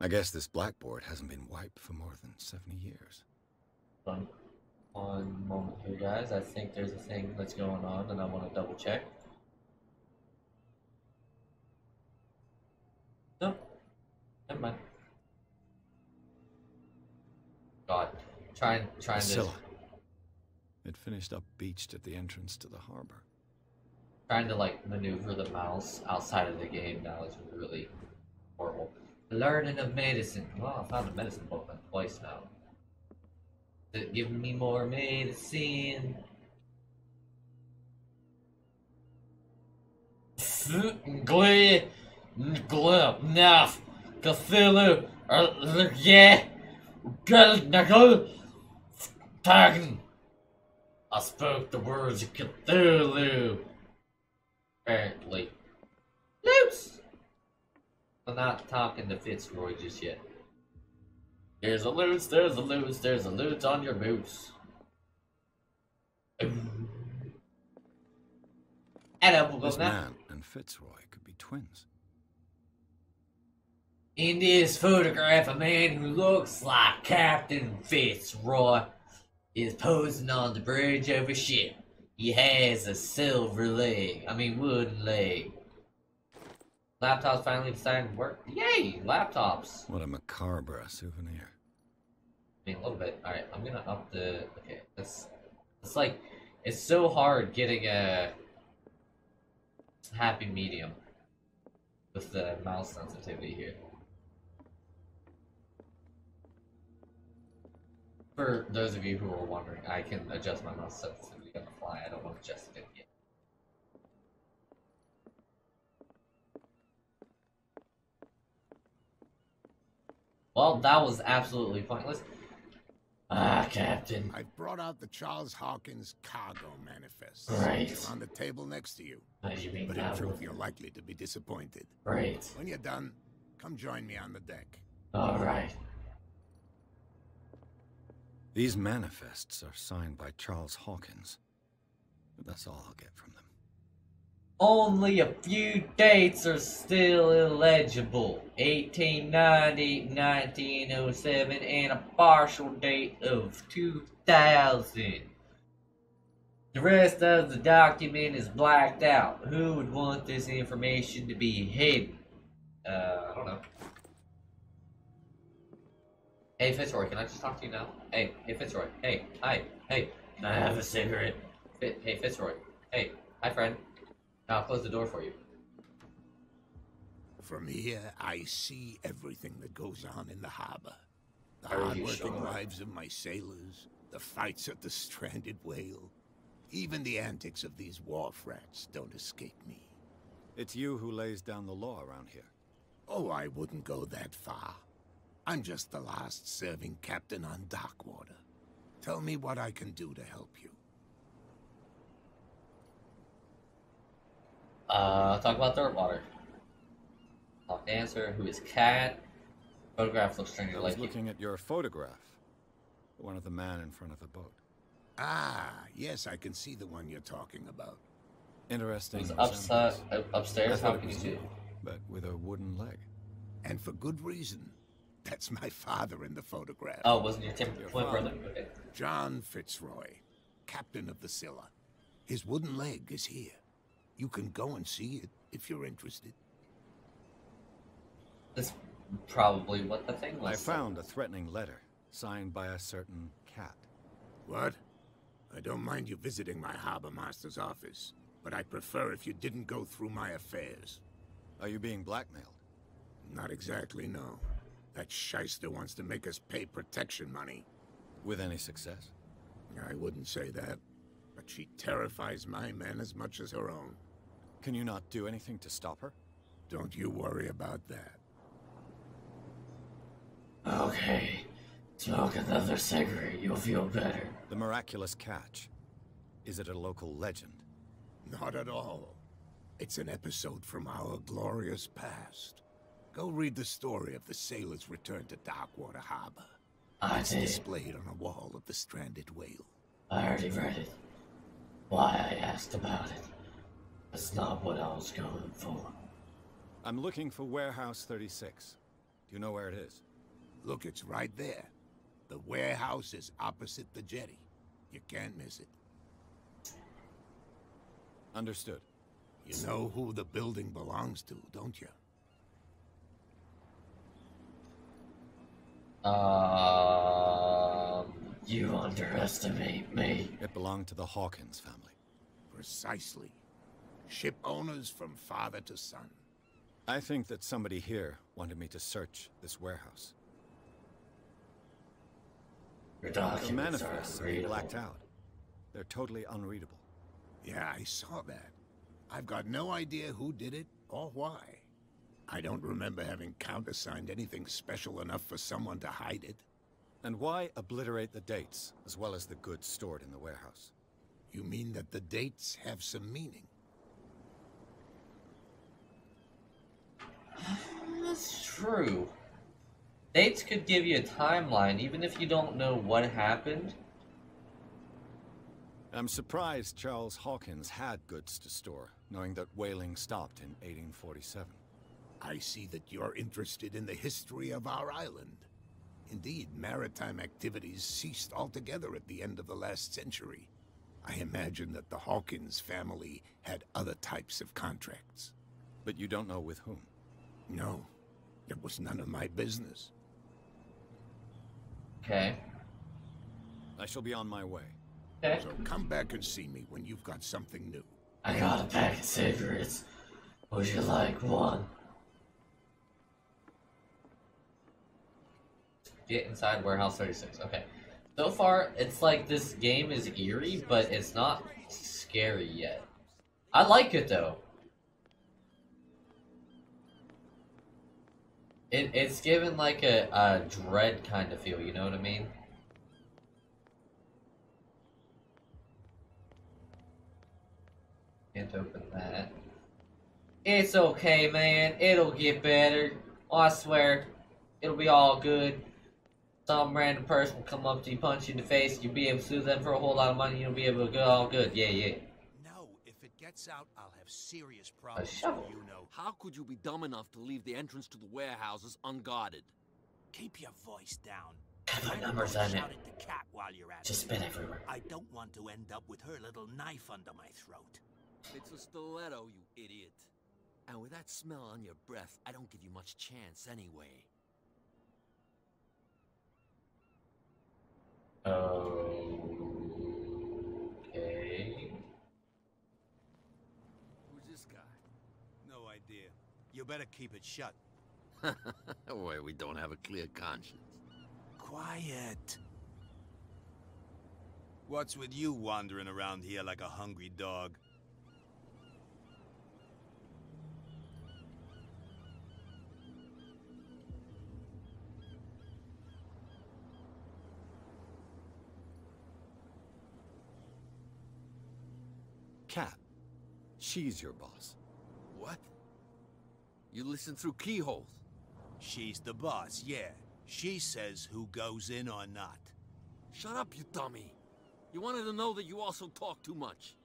I guess this blackboard hasn't been wiped for more than 70 years. One moment here, guys. I think there's a thing that's going on, and I want to double check. No. Never mind. God. Trying Priscilla. to... It finished up beached at the entrance to the harbor. Trying to, like, maneuver the mouse outside of the game now is really horrible. Learning of medicine. Well, I found a medicine book twice now. Is it giving me more medicine? Glee, Naf, Cthulu, yeah, Tagging. I spoke the words of Cthulhu. Apparently. Loose! I'm not talking to Fitzroy just yet. There's a loose, there's a loose, there's a loot on your boots. Hello, we'll This go now. man and Fitzroy could be twins. In this photograph, a man who looks like Captain Fitzroy is posing on the bridge of a ship. He has a silver leg. Wooden leg. Laptops finally decided to work. Yay! Laptops! What a macabre souvenir. A little bit. Alright, I'm gonna up the... Okay, it's like... It's so hard getting a... happy medium with the mouse sensitivity here. For those of you who are wondering, I can adjust my mouse sensitivity on the fly. I don't want to adjust it yet. Well, that was absolutely pointless. Ah, Captain. I've brought out the Charles Hawkins cargo manifest. Right. They're on the table next to you. How do you mean But in that? truth, you're likely to be disappointed. Right. When you're done, come join me on the deck. Alright. These manifests are signed by Charles Hawkins. But that's all I'll get from them. Only a few dates are still illegible. 1890, 1907, and a partial date of 2000. The rest of the document is blacked out. Who would want this information to be hidden? I don't know. Hey Fitzroy, can I just talk to you now? Hey Fitzroy. Hey, hi, hey. Can I have a cigarette? Hey Fitzroy. Hey, hi friend. I'll close the door for you. From here, I see everything that goes on in the harbor. The Are you hard-working sure? lives of my sailors, the fights at the stranded whale, Even the antics of these wharf rats don't escape me. It's you who lays down the law around here. Oh, I wouldn't go that far. I'm just the last serving captain on Darkwater. Tell me what I can do to help you. Talk about Darkwater. Talk to answer. Who is Cat? Photograph looks strange. I was looking at your photograph. One of the man in front of the boat. Ah, yes, I can see the one you're talking about. Interesting. It was upstairs. How can you see it? But with a wooden leg. And for good reason. That's my father in the photograph. Oh, wasn't your twin brother? Okay. John Fitzroy, captain of the Scylla. His wooden leg is here. You can go and see it if you're interested. That's probably what the thing was. I found a threatening letter, signed by a certain cat. What? I don't mind you visiting my harbor master's office, but I'd prefer if you didn't go through my affairs. Are you being blackmailed? Not exactly, no. That shyster wants to make us pay protection money. With any success? I wouldn't say that, but she terrifies my men as much as her own. Can you not do anything to stop her? Don't you worry about that. Okay. Smoke another cigarette, you'll feel better. The miraculous catch. Is it a local legend? Not at all. It's an episode from our glorious past. Go read the story of the sailor's return to Darkwater Harbor. It's displayed on a wall of the stranded whale. I already read it. Why I asked about it. That's not what I was going for. I'm looking for Warehouse 36. Do you know where it is? Look, it's right there. The warehouse is opposite the jetty. You can't miss it. Understood. You know who the building belongs to, don't you? You underestimate me. It belonged to the Hawkins family. Precisely. Ship owners from father to son. I think that somebody here wanted me to search this warehouse. Your The documents manifests are are blacked out. They're totally unreadable. Yeah, I saw that. I've got no idea who did it or why. I don't remember having countersigned anything special enough for someone to hide it. And why obliterate the dates, as well as the goods stored in the warehouse? You mean that the dates have some meaning? That's true. Dates could give you a timeline, even if you don't know what happened. I'm surprised Charles Hawkins had goods to store, knowing that whaling stopped in 1847. I see that you're interested in the history of our island. Indeed, maritime activities ceased altogether at the end of the last century. I imagine that the Hawkins family had other types of contracts. But you don't know with whom? No, it was none of my business. Okay. I shall be on my way. Okay. So come back and see me when you've got something new. I got a pack of cigarettes. Would you like one? Get inside Warehouse 36. Okay. So far, it's like this game is eerie, but it's not scary yet. I like it, though. It's given like a dread kind of feel, you know what I mean? Can't open that. It's okay, man. It'll get better. I swear. It'll be all good. Some random person will come up to you, punch you in the face, you'll be able to sue them for a whole lot of money, you'll be able to go all good. Yeah, yeah. No, if it gets out, I'll have serious problems, shovel. you know. How could you be dumb enough to leave the entrance to the warehouses unguarded? Keep your voice down. Put numbers on it. Shout at the cat while you're at Just it. spit everywhere. I don't want to end up with her little knife under my throat. It's a stiletto, you idiot. And with that smell on your breath, I don't give you much chance anyway. Okay. Who's this guy? No idea. You better keep it shut. Why, we don't have a clear conscience. Quiet. What's with you wandering around here like a hungry dog? Cat. She's your boss. What? You listen through keyholes? She's the boss, yeah. She says who goes in or not. Shut up, you dummy. You wanted to know that you also talk too much.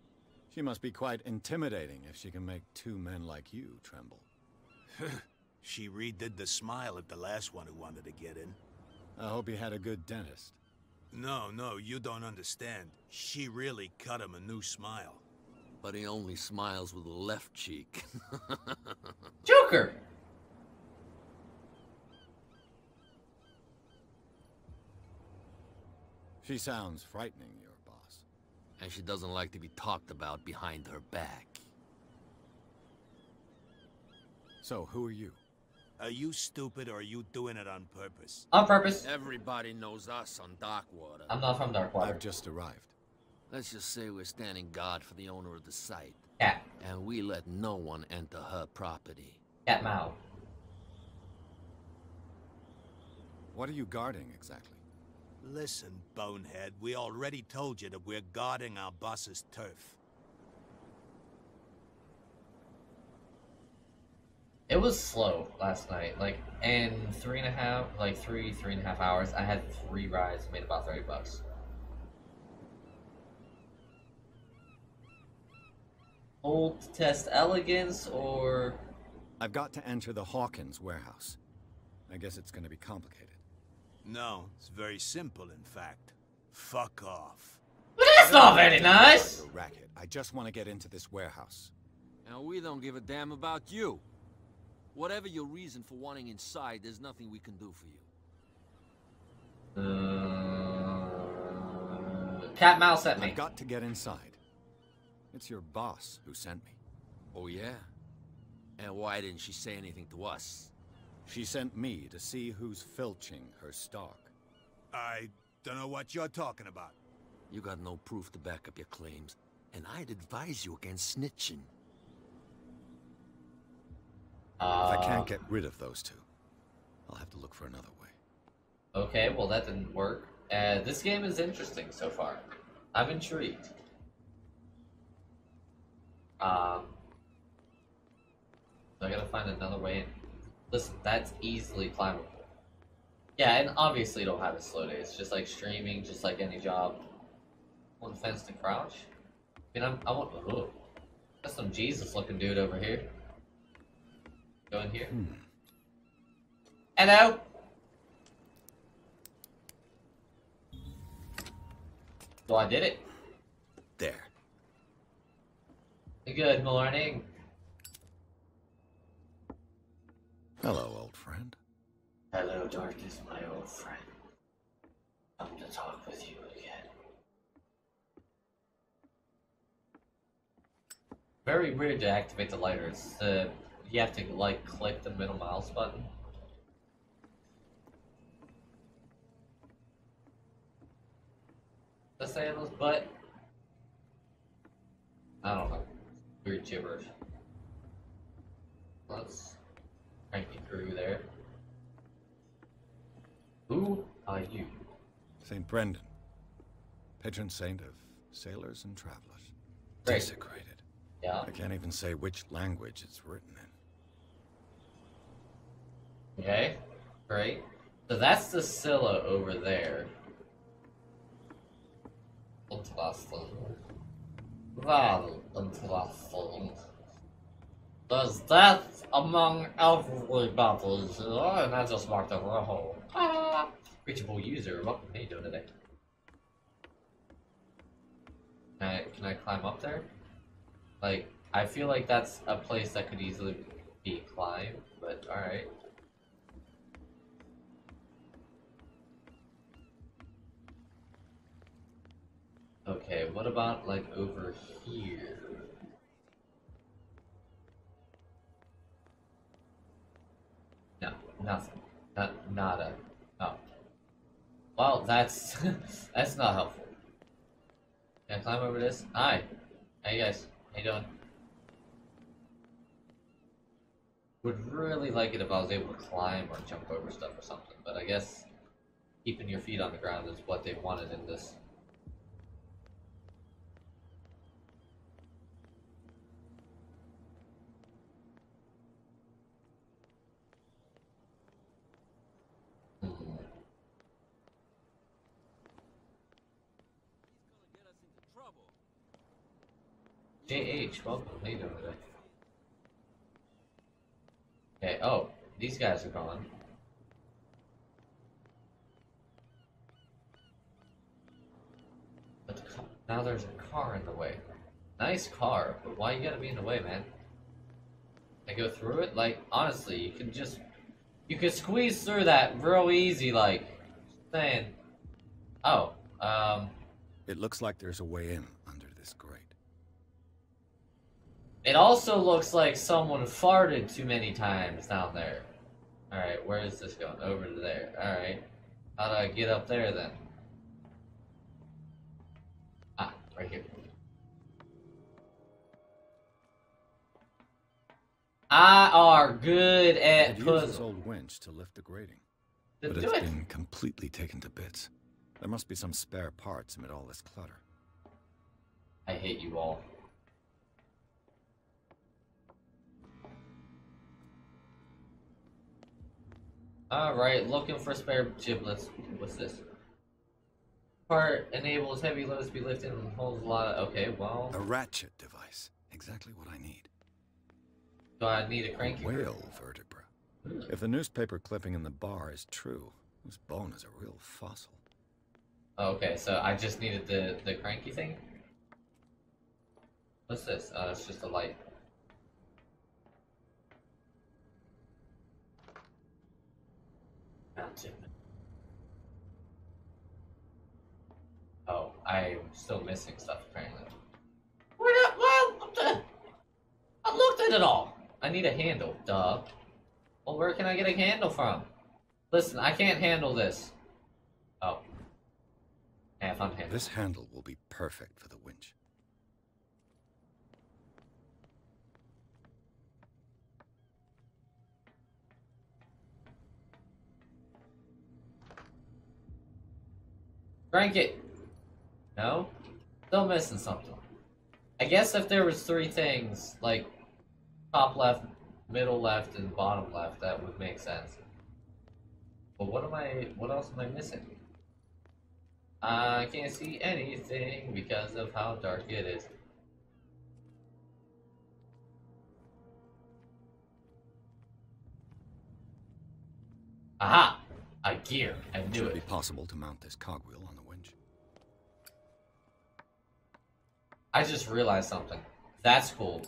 She must be quite intimidating if she can make two men like you tremble. She redid the smile at the last one who wanted to get in. I hope he had a good dentist. No, you don't understand. She really cut him a new smile. But he only smiles with the left cheek. Joker! She sounds frightening, your boss. And she doesn't like to be talked about behind her back. So, who are you? Are you stupid or are you doing it on purpose? On purpose. Everybody knows us on Darkwater. I'm not from Darkwater. I've just arrived. Let's just say we're standing guard for the owner of the site. Cat. And we let no one enter her property. Cat Mao. What are you guarding, exactly? Listen, bonehead, we already told you that we're guarding our boss's turf. It was slow last night. Like, in three and a half hours, I had 3 rides, made about $30. Hold to test elegance, or... I've got to enter the Hawkins warehouse. I guess it's gonna be complicated. No, it's very simple, in fact. Fuck off. But that's not very nice! Racket. I just want to get into this warehouse. And we don't give a damn about you. Whatever your reason for wanting inside, there's nothing we can do for you. Cat Mouse sent me. I've got to get inside. It's your boss who sent me. Oh, yeah? And why didn't she say anything to us? She sent me to see who's filching her stock. I don't know what you're talking about. You got no proof to back up your claims, and I'd advise you against snitching. If I can't get rid of those two, I'll have to look for another way. Okay, well that didn't work. This game is interesting so far. I'm intrigued. I gotta find another way in. Listen, that's easily climbable. Yeah, and obviously you don't have a slow day. It's just like streaming, just like any job. One fence to crouch. I mean, I want. Oh, that's some Jesus-looking dude over here. Go in here. Hello. So I did it. There. Good morning. Hello, old friend. Hello, darkness, my old friend. Come to talk with you again. Very weird to activate the lighter. It's you have to like click the middle mouse button. The sandals, but I don't know. Weird gibberish. Let's crank it through there. Who are you? St. Brendan, patron saint of sailors and travelers. Great. Desecrated. Yeah. I can't even say which language it's written in. Okay, great. So that's the Scylla over there. Interesting. Very interesting. There's death among everybody here, and I just marked over a hole. Ah! Reachable user, what are you doing today? Can I climb up there? Like, I feel like that's a place that could easily be climbed, but alright. Okay, what about, like, over here? No, nothing. Nada. Oh. Well, that's... that's not helpful. Can I climb over this? Hi. Hey guys. How you doing? Would really like it if I was able to climb or jump over stuff or something, but I guess keeping your feet on the ground is what they wanted in this. JH, welcome. How you doing today? Okay, oh, these guys are gone. But now there's a car in the way. Nice car, but why you gotta be in the way, man? I go through it? Like, honestly, you could squeeze through that real easy, like, saying. Oh, It looks like there's a way in under this grate. It also looks like someone farted too many times down there. Alright, where is this going? Over to there. Alright. How do I get up there then? Ah, right here. I are good at Use puzzles. this old winch to lift the grating, Then but do it's it. been completely taken to bits. There must be some spare parts amid all this clutter. I hate you all. Alright, looking for spare giblets. What's this? Part enables heavy loads to be lifted and holds a lot of... Okay, well... A ratchet device. Exactly what I need. Do I need a cranky? Whale vertebra. If the newspaper clipping in the bar is true, this bone is a real fossil. Okay, so I just needed the cranky thing? What's this? It's just a light. Oh, I'm still missing stuff apparently. I looked at it all. I need a handle, duh. Well, where can I get a handle from? Listen, I can't handle this. Oh. Yeah, I found a handle. This handle will be perfect for the winch. Crank it. No? Still missing something. I guess if there was three things, like top left, middle left, and bottom left, that would make sense. But what else am I missing? I can't see anything because of how dark it is. Aha! A gear. I knew Should it. be possible to mount this cogwheel on the winch. I just realized something. That's cool.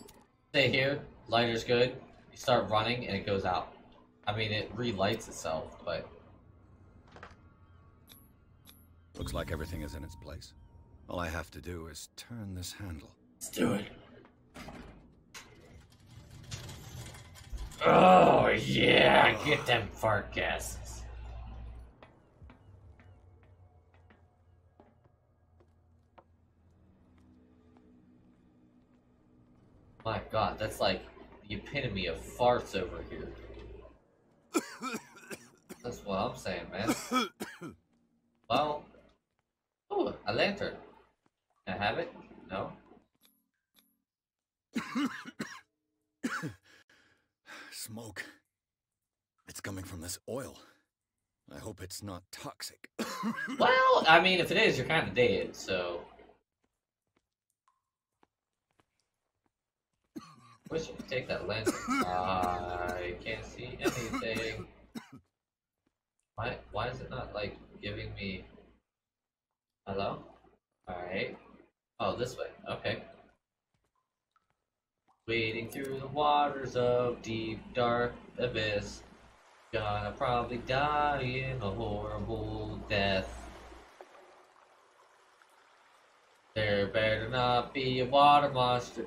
Stay here, lighter's good. You start running and it goes out. I mean, it relights itself, but... Looks like everything is in its place. All I have to do is turn this handle. Let's do it. Oh, yeah! Get them fart gases. My god, that's like the epitome of farts over here. That's what I'm saying, man. Well, ooh, a lantern. Can I have it? No? Smoke. It's coming from this oil. I hope it's not toxic. Well, I mean, if it is, you're kind of dead, so... Wish you could take that lantern. I can't see anything. Why is it not, like, giving me... Hello? Alright. Oh, this way. Okay. Wading through the waters of deep, dark abyss. Gonna probably die in a horrible death. There better not be a water monster.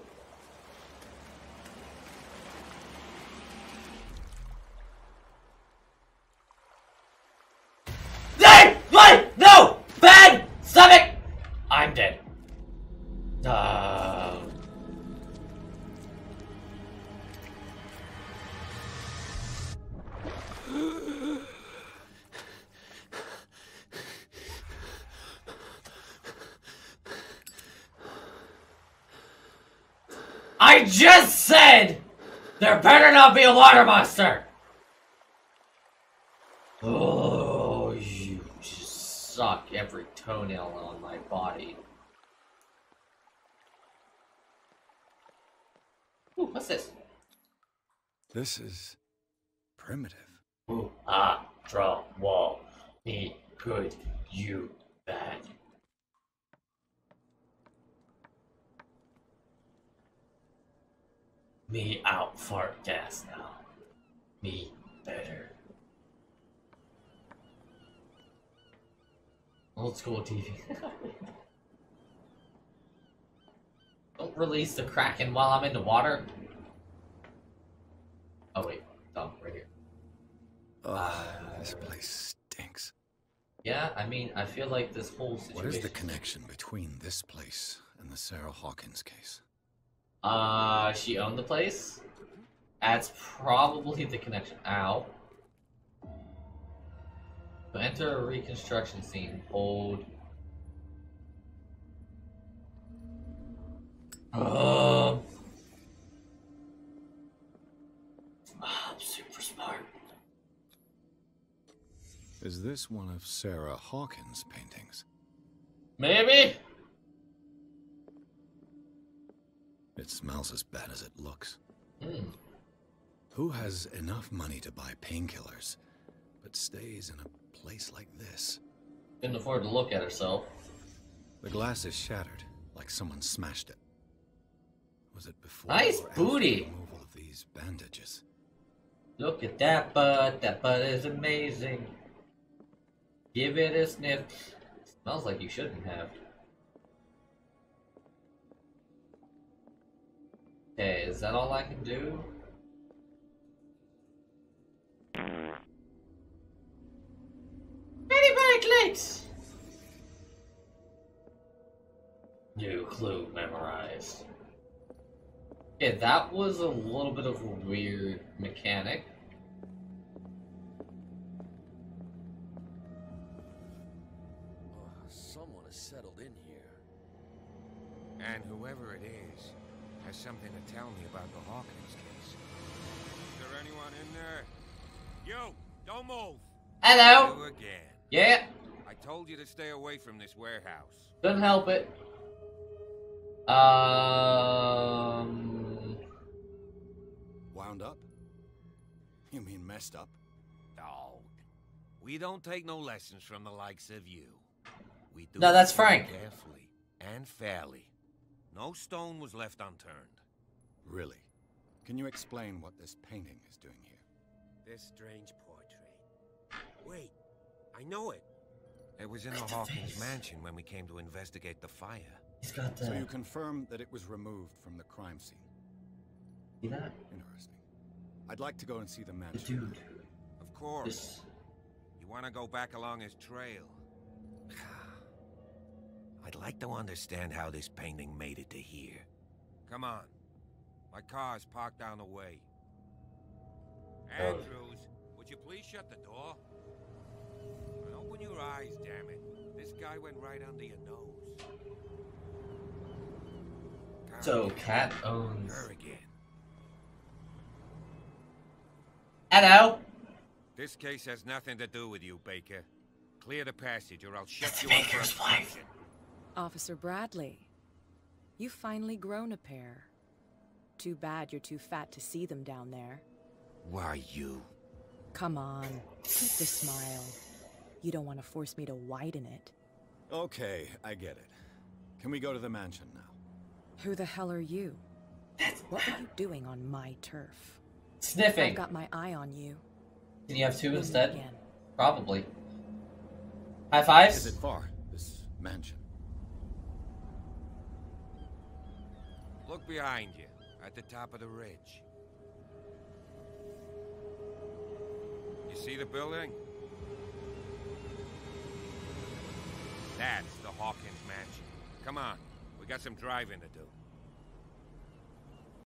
No! Bad! Stop it! I'm dead. I just said there better not be a water monster! Oh, you just suck every toenail on my body. Ooh, what's this? This is primitive. Ooh, ah, draw, wall. Me, good, you, bad. Me out, fart gas now. Me better. Old school TV. Don't release the Kraken while I'm in the water. Oh wait, oh, right here. This place stinks. Yeah, I mean, I feel like this whole situation... What is the connection between this place and the Sarah Hawkins case? She owned the place? That's probably the connection. Ow. To enter a reconstruction scene, hold... I'm super smart. Is this one of Sarah Hawkins' paintings? Maybe? It smells as bad as it looks. Mm. Who has enough money to buy painkillers, but stays in a place like this? Couldn't afford to look at herself. The glass is shattered, like someone smashed it. Was it before Nice or after booty. the removal of these bandages? Look at that butt. That butt is amazing. Give it a sniff. Smells like you shouldn't have. Okay, is that all I can do? Very bright lights! New clue memorized. Yeah, that was a little bit of a weird mechanic. Someone has settled in here. And whoever it is has something to tell me about the Hawkins case. Is there anyone in there? You! Don't move! Hello! You again. Yeah? I told you to stay away from this warehouse. Couldn't help it. Wound up? You mean messed up? Dog. We don't take no lessons from the likes of you. We do No, that's it Frank. carefully and fairly. No stone was left unturned. Really? Can you explain what this painting is doing here? This strange portrait. Wait, I know it. It was in the Hawkins mansion when we came to investigate the fire. He's got the... So you confirm that it was removed from the crime scene? See that? Interesting. I'd like to go and see the mansion. Dude. Of course. You want to go back along his trail? I'd like to understand how this painting made it to here. Come on. My car's parked down the way. Andrews, would you please shut the door? And open your eyes, damn it. This guy went right under your nose. So, Cat owns... Her again. Hello? This case has nothing to do with you, Baker. Clear the passage or I'll shut you up for obstruction. Officer Bradley, you've finally grown a pair. Too bad you're too fat to see them down there. Why you? Come on, keep the smile. You don't want to force me to widen it. Okay, I get it. Can we go to the mansion now? Who the hell are you? What are you doing on my turf? Sniffing. I've got my eye on you. Can you have two instead? Again. Probably. High fives? Is it far, this mansion? Look behind you, at the top of the ridge. You see the building? That's the Hawkins mansion. Come on, we got some driving to do.